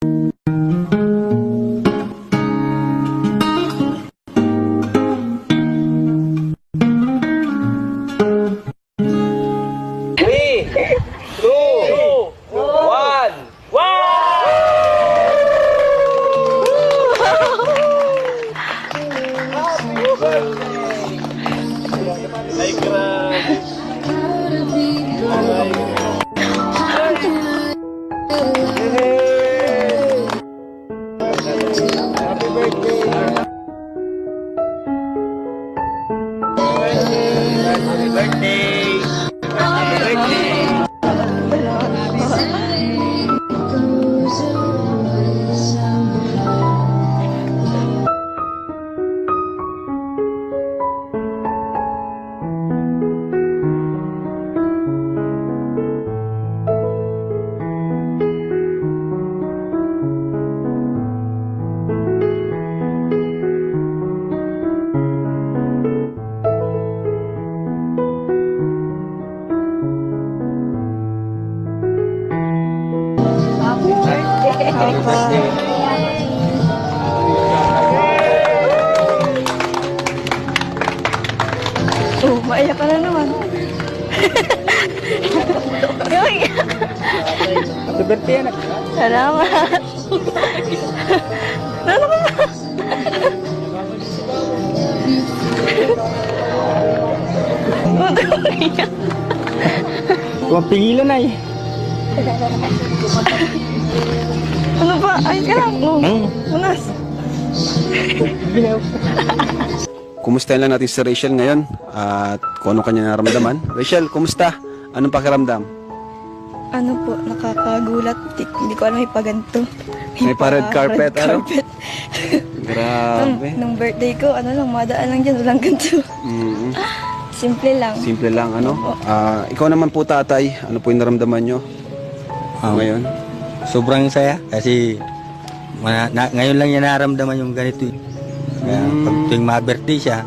Oh, maiyak ka na naman. Happy birthday, anak. Salamat. Ano ka ba? Huwag pigilan na eh. Ano ba? Ayos ka lang. Oh, unas. Kumusta lang natin si Rachel ngayon at kung ano kanya naramdaman. Rachel, kumusta? Anong pakiramdam? Ano po, nakakagulat. Hindi ko alam ipaganto. May pa-red carpet, ano? Grabe. Nung birthday ko, ano lang, madaan lang dyan, walang ganito. Simple lang. Simple lang, ano? Ikaw naman po, tatay. Ano po yung naramdaman nyo ngayon? Sobrang saya kasi ngayon lang niya naramdaman yung ganito eh. Kaya pag tuwing ma-birthday siya,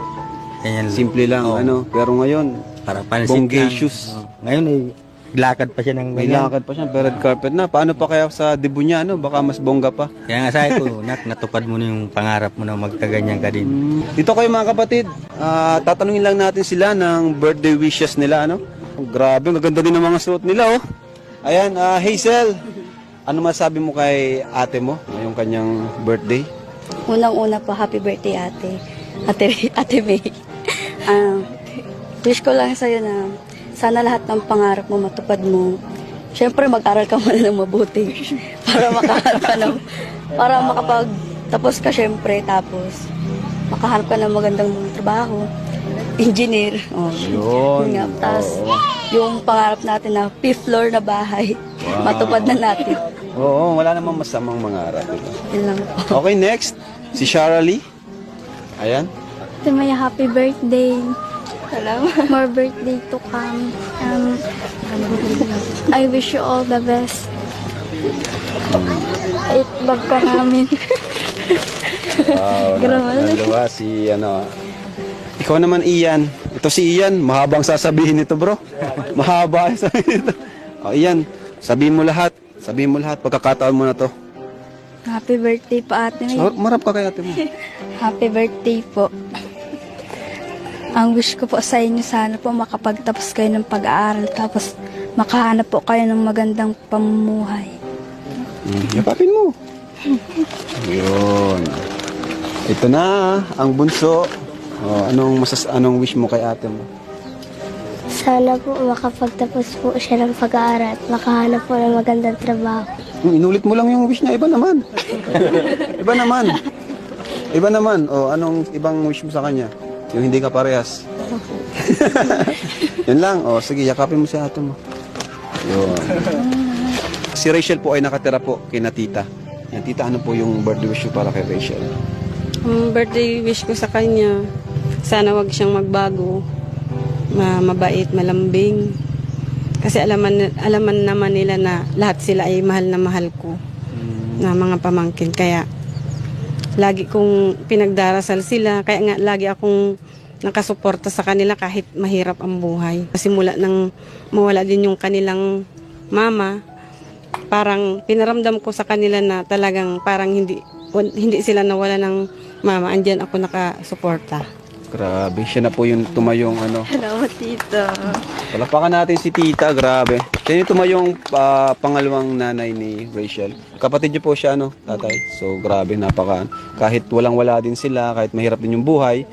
ganyan lang. Simple lang, ano? Pero ngayon, Para pansit bonggacious. lang. Ngayon eh, lakad pa siya ng May ganyan. lakad pa siya, red carpet na. Paano pa kaya sa debut niya, ano? Baka mas bongga pa. Kaya nga sabi ko, natupad mo na yung pangarap mo na magkaganyan ka din. Dito kayo mga kapatid, tatanungin lang natin sila ng birthday wishes nila, ano? Oh, grabe, maganda din ang mga suot nila, oh. Ayan, Hazel, ano masabi mo kay ate mo ngayong kanyang birthday? Unang-una po, happy birthday ate. Ate May. Wish ko lang sa'yo na sana lahat ng pangarap mo matupad mo. Siyempre, mag-aral ka muna ng mabuti para makaharap ka ng, para makapagtapos ka siyempre, tapos makaharap ka ng magandang trabaho. Engineer. Oh. Yun. Nga. Tapos, yung pangarap natin na 5th floor na bahay, matupad na natin. Oo, wala namang masamang mangarap. Diba? Yun lang po. Okay, next, si Shara Lee. Ayan. Ate Maya, happy birthday. Salamat. More birthday to come. I wish you all the best. Itlog ka namin. Wow, dalawa si ano. Ikaw naman, Ian. Ito si Ian, mahabang sasabihin nito, bro. Mahaba ang sasabihin nito. O, Ian, sabihin mo lahat. Sabihin mo lahat, pagkakataon mo na to. Happy birthday po, Ate May. Marap ka kay ate mo. Happy birthday po. Ang wish ko po sa inyo, sana po makapagtapos kayo ng pag-aaral, tapos makahanap po kayo ng magandang pamumuhay. Yapapin mo. Yun. Ito na, ang bunso. O, anong wish mo kay ate mo? Sana po makapagtapos po siya ng pag-aaral at makahanap po ng magandang trabaho. Inulit mo lang yung wish niya, iba naman. Iba naman. Iba naman. O, anong ibang wish mo sa kanya? Yung hindi ka parehas. Yun lang. O, sige, yakapin mo si ate mo. Yun. Si Rachel po ay nakatira po kina tita. Yan, tita, ano po yung birthday wish mo para kay Rachel? Ang birthday wish ko sa kanya, sana wag siyang magbago. Mabait, malambing. Kasi alaman naman nila na lahat sila ay mahal na mahal ko na mga pamangkin. Kaya lagi kong pinagdarasal sila. Kaya nga lagi akong nakasuporta sa kanila kahit mahirap ang buhay. Simula nang mawala din yung kanilang mama, parang pinaramdam ko sa kanila na talagang parang hindi sila nawala ng mama. Andyan ako nakasuporta. Grabe, siya na po yung tumayong ano. Salamat, tita. Palapakan natin si tita, grabe. Siya yung tumayong pangalawang nanay ni Rachel. Kapatid niyo po siya, no, tatay? So, grabe, kahit walang-wala din sila, kahit mahirap din yung buhay,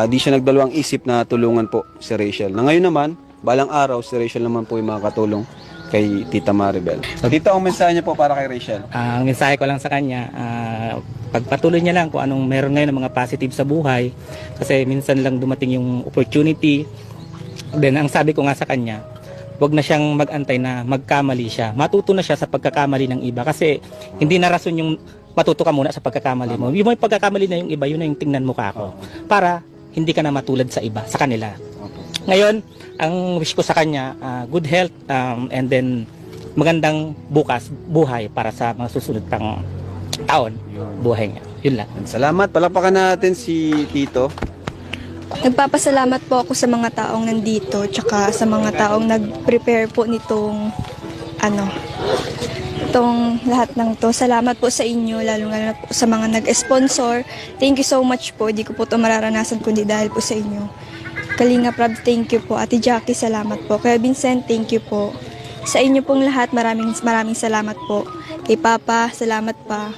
di siya nagdalawang isip na tulungan po si Rachel. Na ngayon naman, balang araw, si Rachel naman po yung makakatulong kay Tita Maribel. So, tita, ang mensahe niya po para kay Rachel. Ang mensahe ko lang sa kanya, pagpatuloy niya lang kung anong meron ngayon ng mga positive sa buhay. Kasi minsan lang dumating yung opportunity. Then ang sabi ko nga sa kanya, wag na siyang mag-antay na magkamali siya. Matuto na siya sa pagkakamali ng iba. Kasi hindi na rason yung matuto ka muna sa pagkakamali mo. Yung pagkakamali na yung iba, yun na yung tingnan mo ka ako. Para hindi ka na matulad sa iba, sa kanila. Ngayon, ang wish ko sa kanya, good health, and then magandang buhay para sa mga susunod pang taon, buhay niya. Yun lang. Salamat, palakpakan natin si Tito. Nagpapasalamat po ako sa mga taong nandito, tsaka sa mga taong nag-prepare po nitong itong lahat ng to. Salamat po sa inyo, lalo na po sa mga nag-sponsor. Thank you so much po. Di ko po ito mararanasan kundi dahil po sa inyo. Kalinga Prab, thank you po. Ate Jackie, salamat po. Kuya Vincent, thank you po. Sa inyo pong lahat, maraming salamat po. Kay Papa, salamat pa.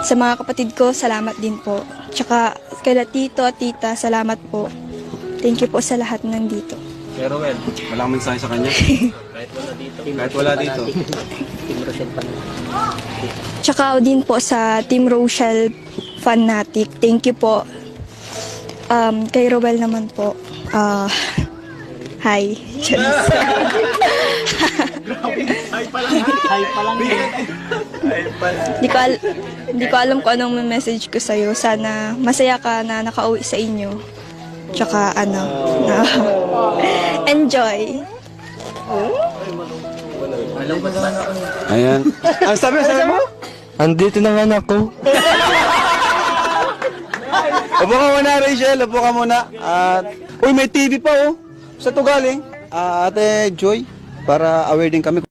Sa mga kapatid ko, salamat din po. Tsaka kay Tito at Tita, salamat po. Thank you po sa lahat nandito. Pero well, walang mensahe sa kanya. Kahit wala dito. Tsaka din po sa Team Rochelle Fanatic. Thank you po. Kay Rowel naman po. Hi. Charis. Hindi ko alam kung anong message ko sa'yo. Sana masaya ka na nakauwi sa inyo. Tsaka enjoy. Ayan. Ang sabi mo? Andito na nga ako. Upo ka muna, Rachel. Upo ka muna. At, uy, may TV pa, oh. Sa to galing. Ate Joy, para aware din kami.